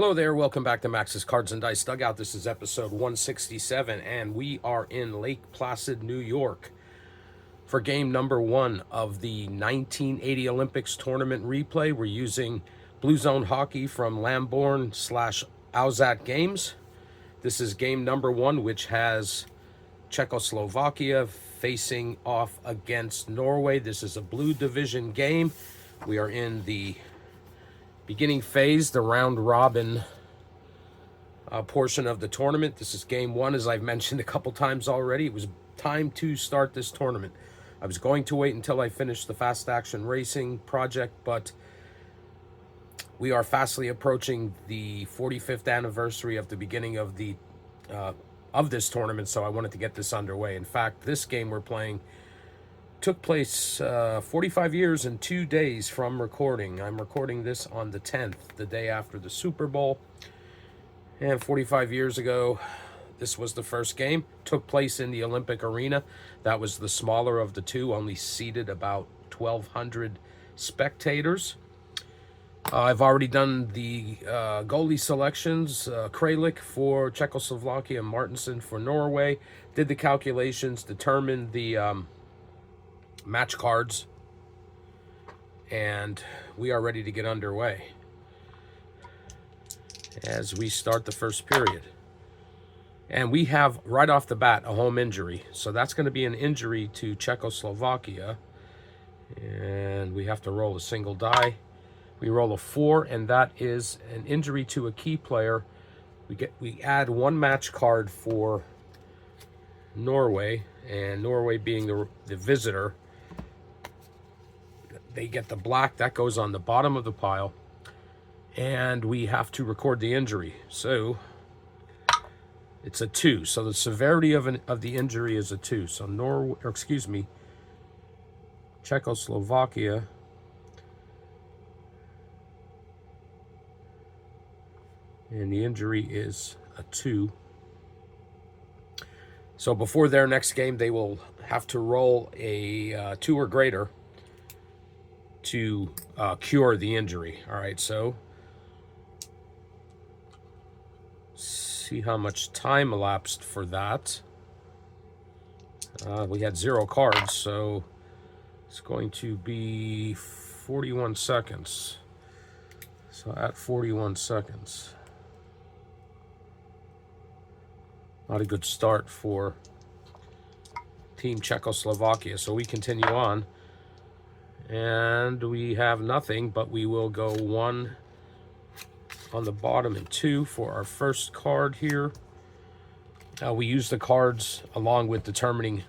Hello there, welcome back to Max's Cards and Dice Dugout. This is episode 167, and we are in Lake Placid, New York for game number one of the 1980 Olympics tournament replay. We're using Blue Zone Hockey from Lamborn/Ausat Games. This is game number one, which has Czechoslovakia facing off against Norway. This is a Blue Division game. We are in the beginning phase, the round robin portion of the tournament. This is game one, as I've mentioned a couple times already. It was time to start this tournament. I was going to wait until I finished the fast action racing project, but we are fastly approaching the 45th anniversary of the beginning of the this tournament, so I wanted to get this underway. In fact, this game we're playing took place 45 years and 2 days from recording. I'm recording this on the 10th, the day after the Super Bowl. And 45 years ago, this was the first game. Took place in the Olympic Arena. That was the smaller of the two, only seated about 1,200 spectators. I've already done the goalie selections. Kralik for Czechoslovakia, Martinson for Norway. Did the calculations, determined the match cards, and we are ready to get underway as we start the first period. And we have right off the bat a home injury, so that's going to be an injury to Czechoslovakia, and we have to roll a single die. We roll a 4, and that is an injury to a key player. We add one match card for Norway, and Norway being the visitor, they get the black. That goes on the bottom of the pile, and we have to record the injury. So it's a 2. So the severity of the injury is a 2. So Czechoslovakia and the injury is a 2. So before their next game, they will have to roll a 2 or greater to cure the injury. All right, so see how much time elapsed for that. We had 0 cards, so it's going to be 41 seconds. So at 41 seconds. Not a good start for Team Czechoslovakia, so we continue on. And we have nothing, but we will go 1 on the bottom and 2 for our first card here. We use the cards along with determining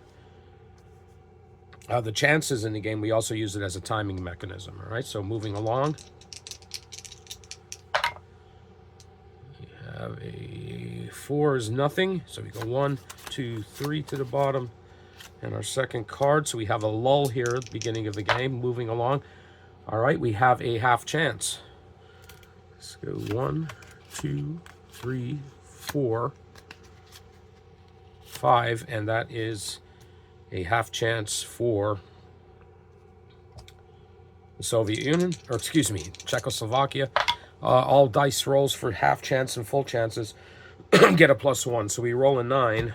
the chances in the game. We also use it as a timing mechanism. All right, so moving along. We have a 4 is nothing, so we go 1, 2, 3 to the bottom. And our second card, so we have a lull here at the beginning of the game. Moving along. All right, we have a half chance. Let's go 1, 2, 3, 4, 5, and that is a half chance for the Soviet Union, or excuse me, Czechoslovakia. All dice rolls for half chance and full chances get a +1. So we roll a 9.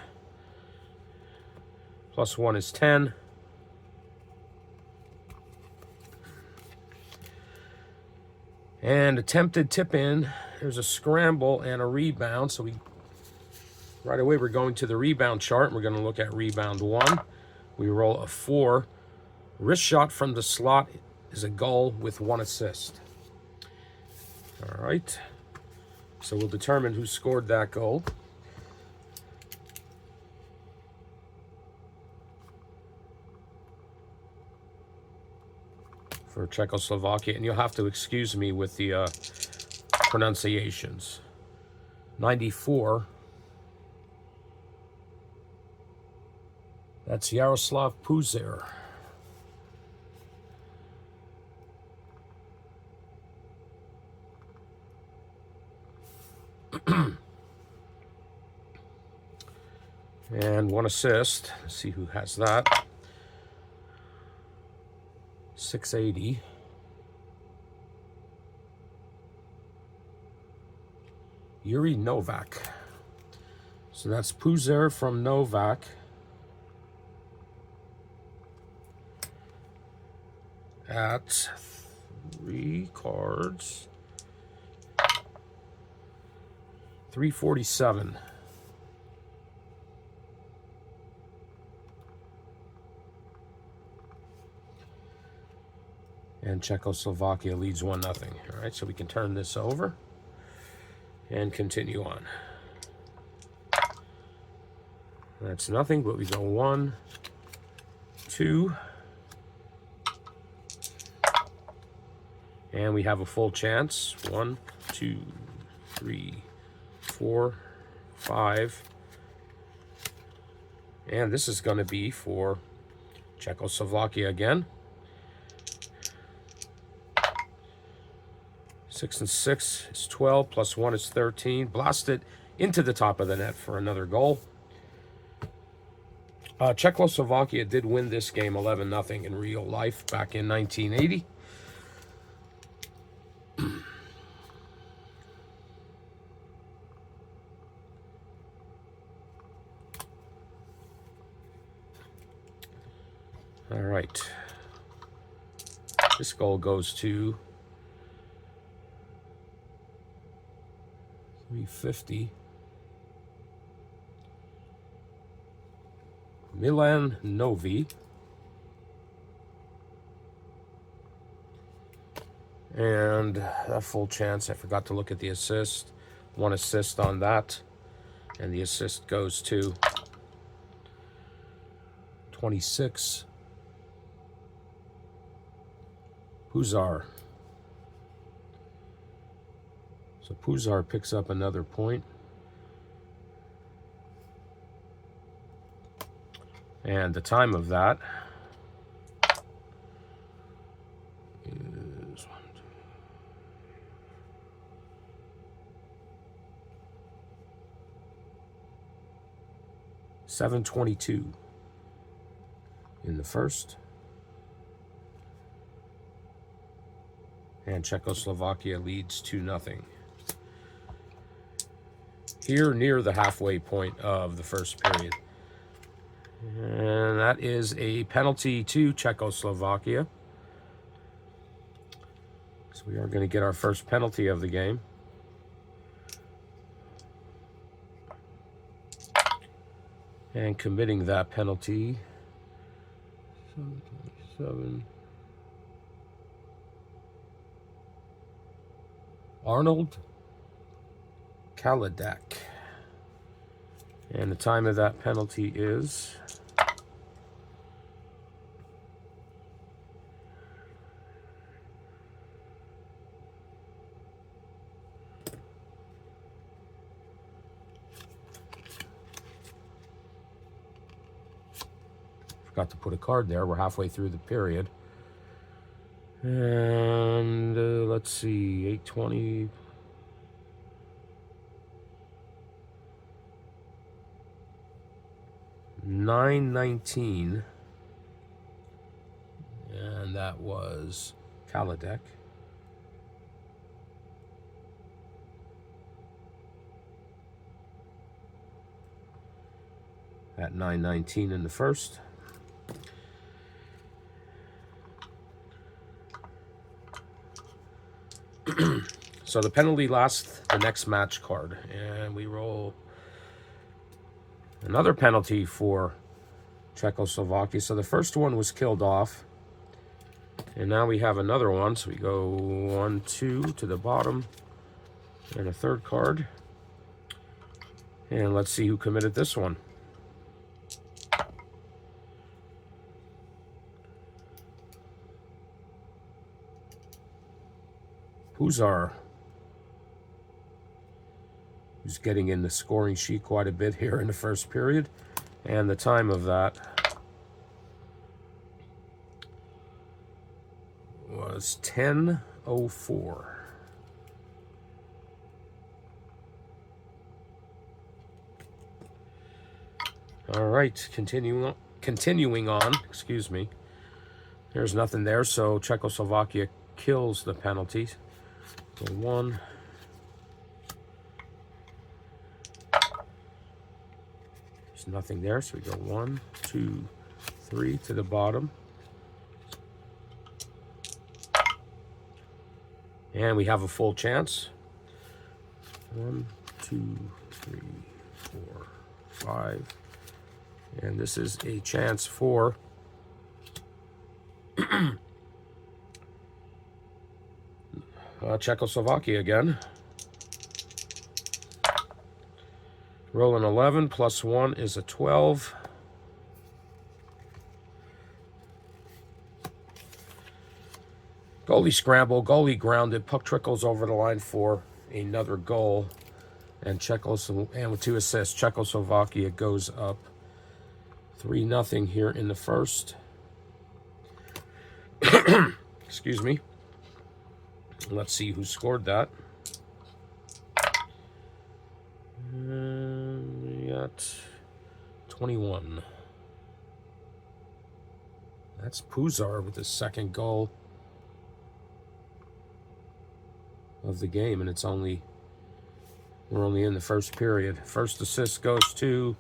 +1 is 10. And attempted tip in. There's a scramble and a rebound. So right away we're going to the rebound chart. And we're going to look at rebound 1. We roll a 4. Wrist shot from the slot is a goal with 1 assist. All right. So we'll determine who scored that goal. For Czechoslovakia, and you'll have to excuse me with the pronunciations. 94. That's Yaroslav Puzer. And 1 assist. Let's see who has that. 680. Yuri Novak. So that's Puzer from Novak. At 3 cards. 347. And Czechoslovakia leads 1-0. All right, so we can turn this over and continue on. That's nothing, but we go 1, 2, and we have a full chance. 1, 2, 3, 4, 5. And this is going to be for Czechoslovakia again. 6 and 6 is 12, plus 1 is 13. Blasted into the top of the net for another goal. Czechoslovakia did win this game 11-0 in real life back in 1980. All right. This goal goes to 350. Milan Novi. And that full chance, I forgot to look at the assist. 1 assist on that. And the assist goes to 26. Puzer. So Puzer picks up another point. And the time of that is 7:22 in the first. And Czechoslovakia leads 2-0. Here near the halfway point of the first period. And that is a penalty to Czechoslovakia. So we are going to get our first penalty of the game. And committing that penalty, 7. Arnold Kaladek. And the time of that penalty is 'Forgot to put a card there. We're halfway through the period. And let's see, 8:20. $9.19, and that was Kaladek. At 9:19 in the first. So the penalty lasts the next match card, and we roll another penalty for Czechoslovakia. So the first one was killed off, and now we have another one. So we go 1, 2 to the bottom, and a third card. And let's see who committed this one. Puzer, who's getting in the scoring sheet quite a bit here in the first period. And the time of that was 10:04. All right, continuing on, excuse me. There's nothing there, so Czechoslovakia kills the penalties. So 1, There's nothing there, so we go 1, 2, 3 to the bottom. And we have a full chance. 1, 2, 3, 4, 5. And this is a chance for Czechoslovakia again. Roll an 11 plus 1 is a 12. Goalie scramble, goalie grounded, puck trickles over the line for another goal. And with 2 assists, Czechoslovakia goes up 3-0 here in the first. Excuse me. Let's see who scored that. We got 21. That's Puzar with his second goal of the game, and we're only in the first period. First assist goes to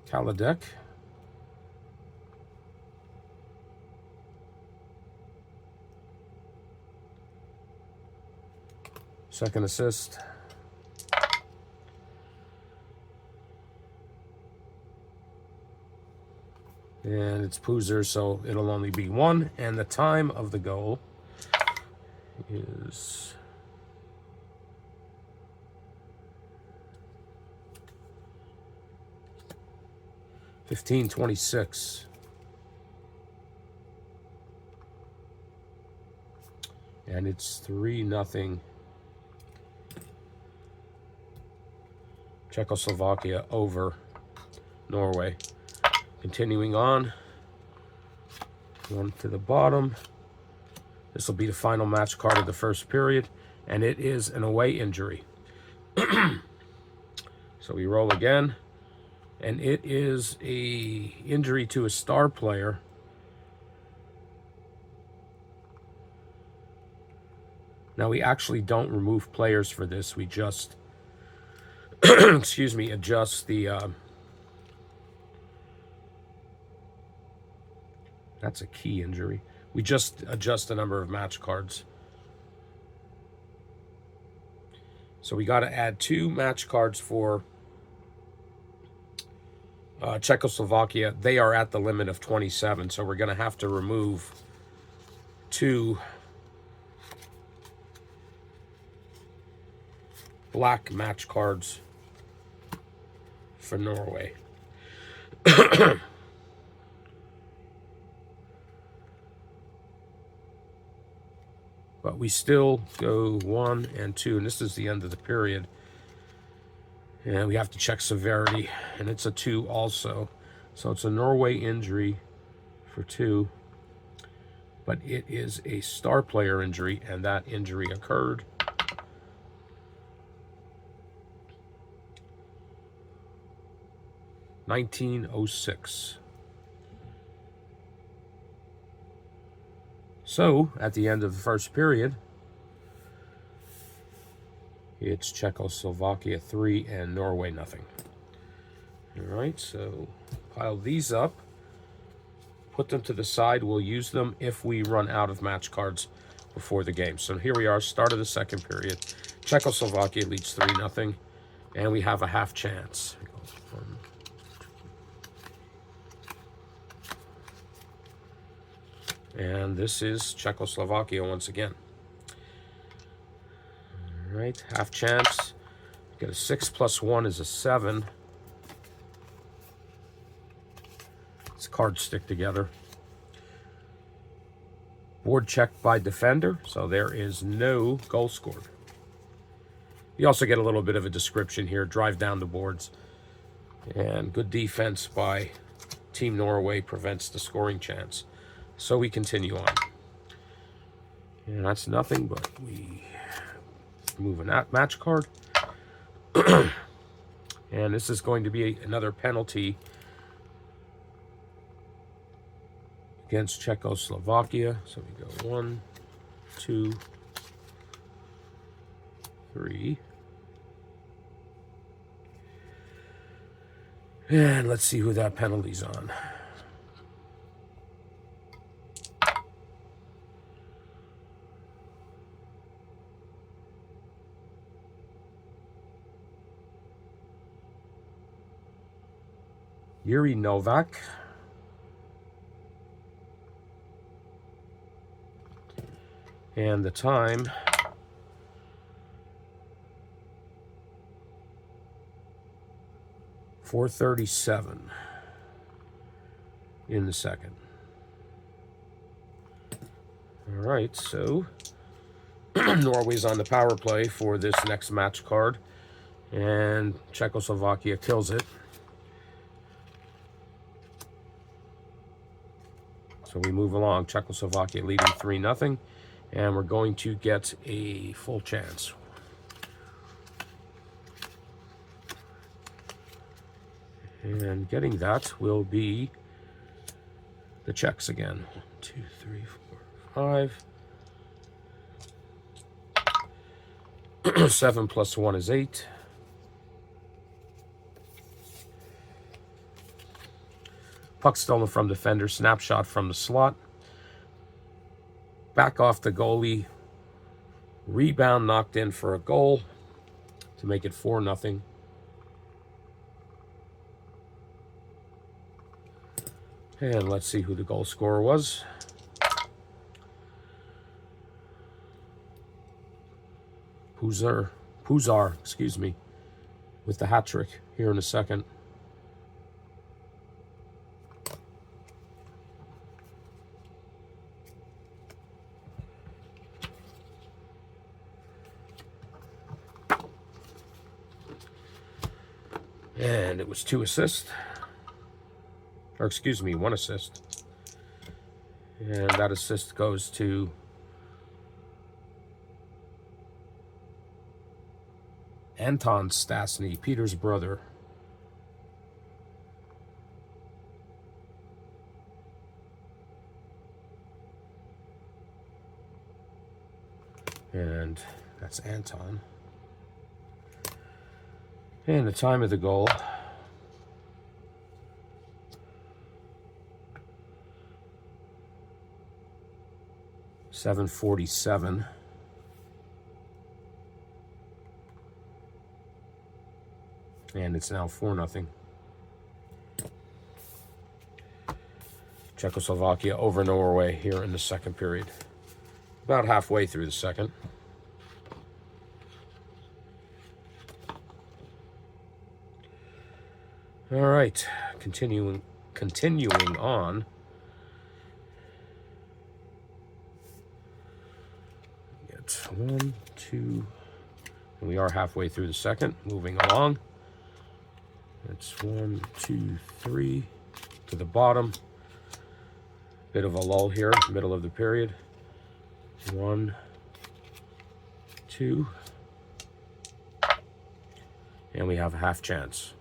Kaladek. Second assist. And it's Puzar, so it'll only be 1. And the time of the goal is 15:26. And it's 3-0 Czechoslovakia over Norway. Continuing on, 1 to the bottom. This will be the final match card of the first period, and it is an away injury. So we roll again, and it is a injury to a star player. Now, we actually don't remove players for this. We just, excuse me, adjust the, that's a key injury. We just adjust the number of match cards. So we got to add 2 match cards for Czechoslovakia. They are at the limit of 27, so we're going to have to remove 2 black match cards for Norway. But we still go 1 and 2, and this is the end of the period. And we have to check severity, and it's a 2 also. So it's a Norway injury for 2. But it is a star player injury, and that injury occurred (1906). So, at the end of the first period, it's Czechoslovakia 3 and Norway 0. All right, so pile these up, put them to the side. We'll use them if we run out of match cards before the game. So here we are, start of the second period. Czechoslovakia leads 3-0, and we have a half chance. And this is Czechoslovakia once again. All right, half chance. Get a 6 plus 1 is a 7. These cards stick together. Board checked by defender, so there is no goal scored. You also get a little bit of a description here. Drive down the boards. And good defense by Team Norway prevents the scoring chance. So we continue on. And that's nothing, but we move a match card. And this is going to be another penalty against Czechoslovakia. So we go 1, 2, 3. And let's see who that penalty's on. Yuri Novak. And the time, .437 in the second. All right, so Norway's on the power play for this next match card, and Czechoslovakia kills it. So we move along. Czechoslovakia leading 3-0, and we're going to get a full chance. And getting that will be the Czechs again. 1, 2, 3, 4, 5. 7 plus 1 is 8. Puck stolen from defender, snapshot from the slot. Back off the goalie. Rebound knocked in for a goal to make it 4-0. And let's see who the goal scorer was. Puzar, excuse me, with the hat trick here in a second. And it was 2 assists. Or excuse me, 1 assist. And that assist goes to Anton Stastny, Peter's brother. And that's Anton. And the time of the goal, .747. And it's now 4-0. Czechoslovakia over Norway here in the second period. About halfway through the second. All right, continuing on. Get 1, 2, and we are halfway through the second. Moving along. It's 1, 2, 3 to the bottom. Bit of a lull here, middle of the period. 1, 2, and we have a half chance.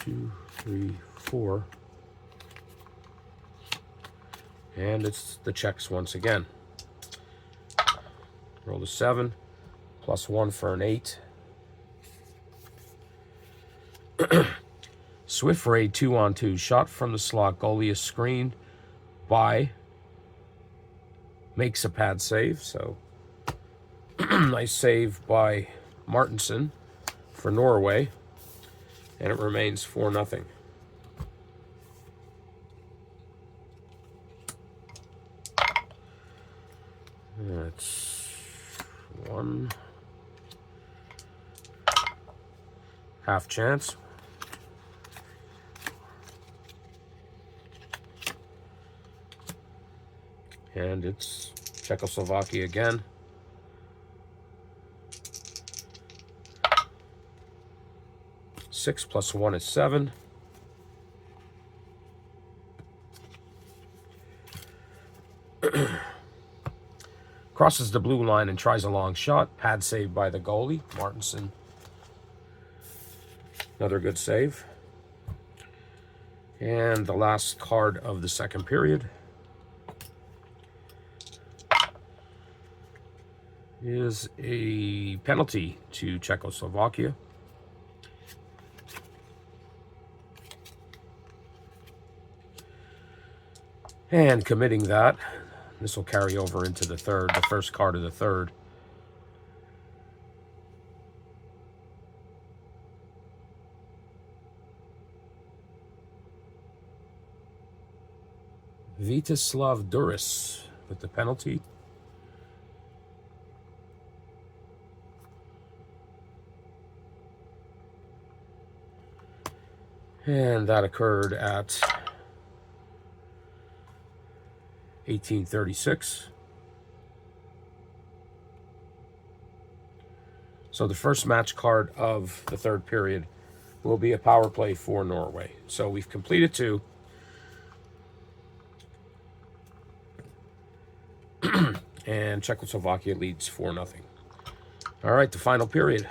2, 3, 4, and it's the Czechs once again. Roll a 7, plus 1 for an 8. Swift raid 2-on-2, shot from the slot. Goalie is screened by, makes a pad save. So nice save by Martinson for Norway. And it remains 4-0. That's 1 half chance. And it's Czechoslovakia again. Six plus 1 is 7. Crosses the blue line and tries a long shot. Pad save by the goalie, Martinson. Another good save. And the last card of the second period. is a penalty to Czechoslovakia. And committing that, this will carry over into the first card of the third. Viteslav Duris with the penalty. And that occurred at 1836. So the first match card of the third period will be a power play for Norway. So we've completed 2. And Czechoslovakia leads 4-0. All right, the final period.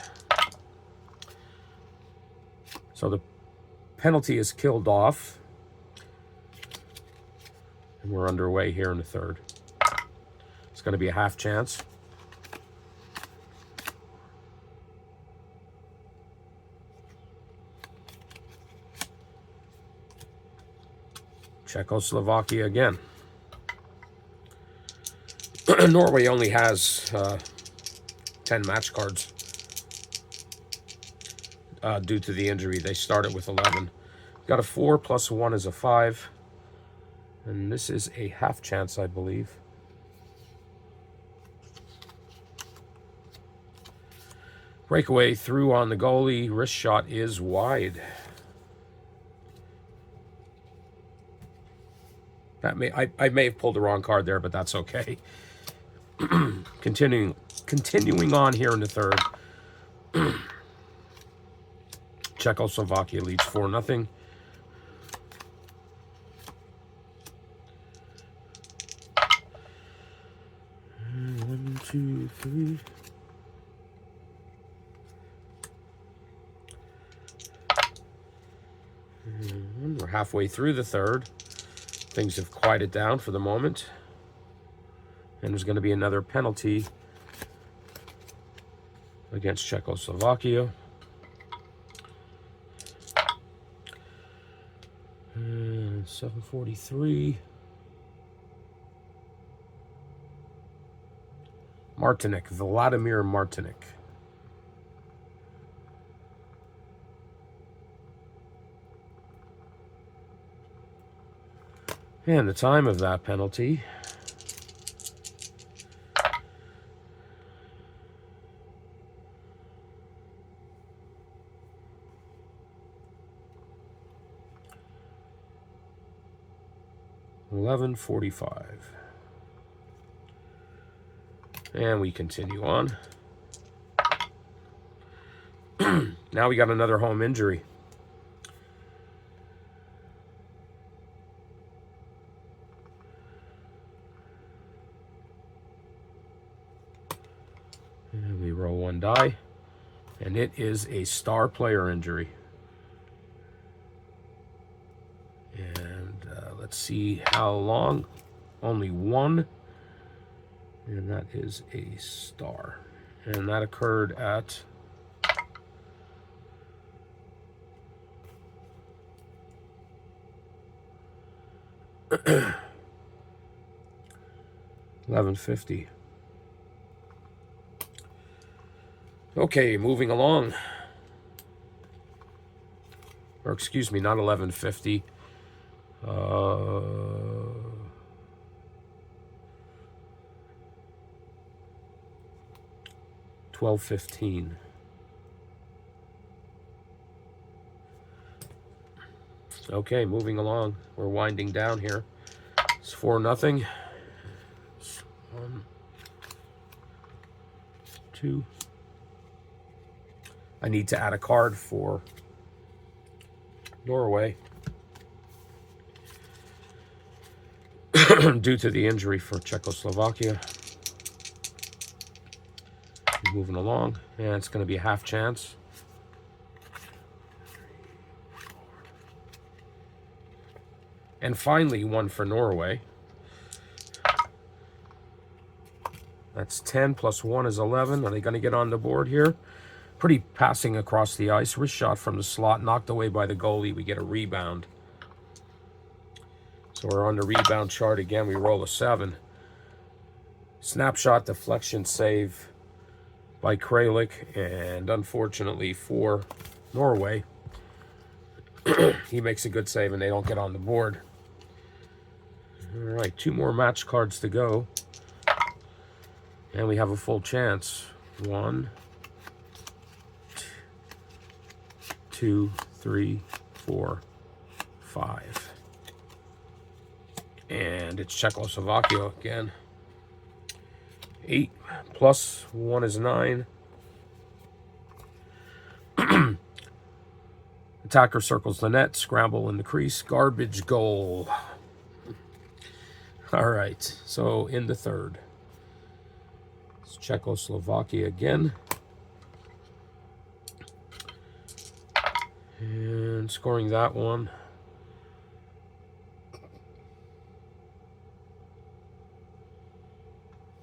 So the penalty is killed off. And we're underway here in the third. It's going to be a half chance. Czechoslovakia again. Norway only has 10 match cards due to the injury. They started with 11. Got a 4 plus 1 is a 5. And this is a half chance, I believe. Breakaway through on the goalie. Wrist shot is wide. That I may have pulled the wrong card there, but that's okay. Continuing on here in the third. Czechoslovakia leads 4-0. One, two, three. And we're halfway through the third. Things have quieted down for the moment. And there's going to be another penalty against Czechoslovakia. And 7:43. Martinic, Vladimir Martinic. And the time of that penalty . 11:45. And we continue on. Now we got another home injury. And we roll 1 die. And it is a star player injury. And let's see how long. Only 1. And that is a star. And that occurred at 11:50. Okay, moving along. Or excuse me, not 11:50. 12:15. Okay, moving along. We're winding down here. It's 4-0. 1, 2. I need to add a card for Norway due to the injury for Czechoslovakia. Moving along, and it's going to be a half chance. And finally, one for Norway. That's 10 plus 1 is 11. Are they going to get on the board here? Pretty passing across the ice. Wrist shot from the slot, knocked away by the goalie. We get a rebound. So we're on the rebound chart again. We roll a 7. Snapshot deflection save by Kralik. And unfortunately for Norway, he makes a good save and they don't get on the board. All right, 2 more match cards to go. And we have a full chance. 1, 2, 3, 4, 5. And it's Czechoslovakia again. 8 plus 1 is 9. Attacker circles the net, scramble in the crease, garbage goal. All right, so in the third, it's Czechoslovakia again. And scoring that one,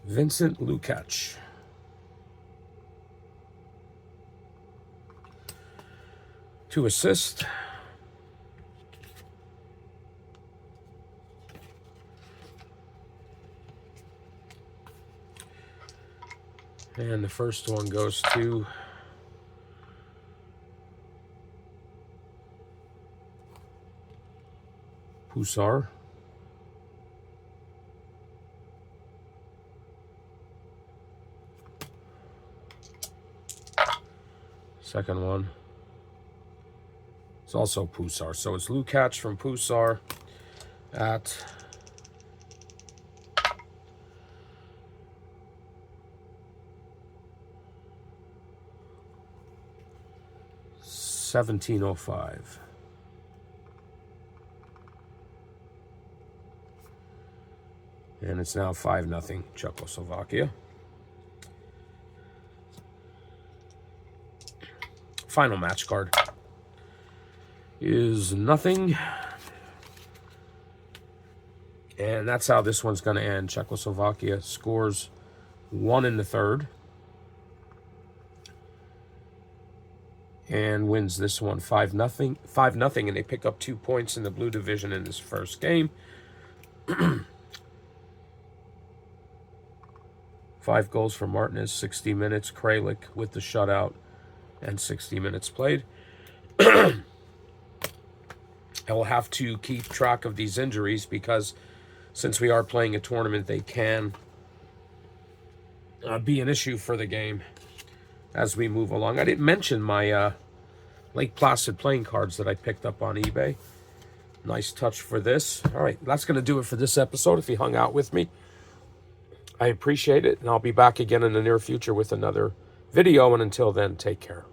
Vincent Lukács. To assist. And the first one goes to Pusar. Second one. It's also Pusar. So it's Lukács from Pusar at 1705. And it's now 5-0 Czechoslovakia. Final match card is nothing. And that's how this one's going to end. Czechoslovakia scores 1 in the third. And wins this one 5-0. 5-0, and they pick up 2 points in the blue division in this first game. 5 goals for Martinez, 60 minutes. Kralik with the shutout and 60 minutes played. I will have to keep track of these injuries because since we are playing a tournament, they can be an issue for the game as we move along. I didn't mention my Lake Placid playing cards that I picked up on eBay. Nice touch for this. All right, that's going to do it for this episode. If you hung out with me, I appreciate it, and I'll be back again in the near future with another video, and until then, take care.